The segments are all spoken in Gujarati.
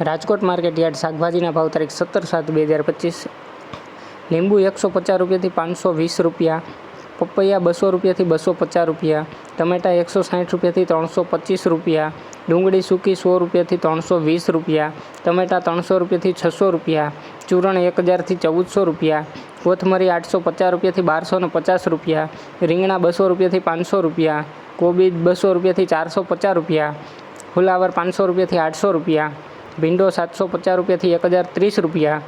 રાજકોટ માર્કેટ યાર્ડ શાકભાજીના ભાવ તારીખ 17/7/2025। લીંબુ 150 રૂપિયાથી 520 રૂપિયા, પપૈયા 200 રૂપિયાથી 250 રૂપિયા, ટમેટા 160 રૂપિયાથી 325 રૂપિયા, ડુંગળી સૂકી 100 રૂપિયાથી 320 રૂપિયા, ટમેટા 300 રૂપિયાથી 600 રૂપિયા, ચૂરણ 1000થી 1400 રૂપિયા, કોથમરી 850 રૂપિયાથી 1250 રૂપિયા, રીંગણા 200 રૂપિયાથી 500 રૂપિયા, કોબીજ 200 રૂપિયાથી 450 રૂપિયા, ફુલાવર 500 રૂપિયાથી 800 રૂપિયા, ભીંડો 750 રૂપિયાથી 1030 રૂપિયા,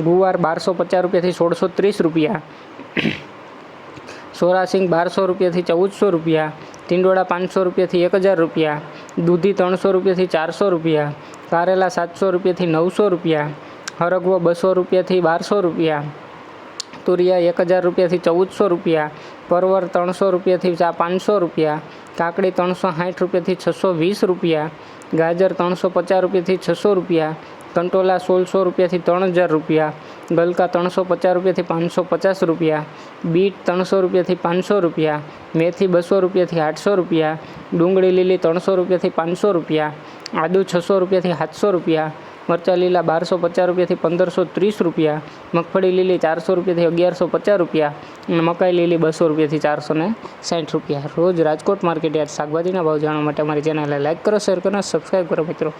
ગુવાર 1250 રૂપિયાથી 1630 રૂપિયા, સોરાસિંગ 1200 રૂપિયાથી 1400 રૂપિયા, ટિંડોળા 500 રૂપિયાથી 1000 રૂપિયા, દૂધી 300 રૂપિયાથી 400 રૂપિયા, કારેલા 700 રૂપિયાથી 900 રૂપિયા, હરગવો 200 રૂપિયાથી 1200 રૂપિયા, તુરિયા 1000 રૂપિયાથી 1400 રૂપિયા, પરવર 300 રૂપિયાથી 500 રૂપિયા, કાકડી 360 રૂપિયાથી 620 રૂપિયા, ગાજર 350 રૂપિયાથી 600 રૂપિયા, કંટોલા 1600 રૂપિયાથી 3000 રૂપિયા, ગલકા 350 રૂપિયાથી 550 રૂપિયા, બીટ 300 રૂપિયાથી 500 રૂપિયા, મેથી 200 રૂપિયાથી 800 રૂપિયા, ડુંગળી લીલી 300 રૂપિયાથી 500 રૂપિયા, આદુ 600 રૂપિયાથી 700 રૂપિયા, મરચાં લીલા 1250 રૂપિયાથી 1530 રૂપિયા, મગફળી લીલી 400 રૂપિયાથી 1150 રૂપિયા અને મકાઈ લીલી 200 રૂપિયાથી 460 રૂપિયા। રોજ રાજકોટ માર્કેટ યાર્ડ શાકભાજીના ભાવ જાણવા માટે અમારી ચેનલને લાઇક કરો, શેર કરો, સબસ્ક્રાઈબ કરો મિત્રો।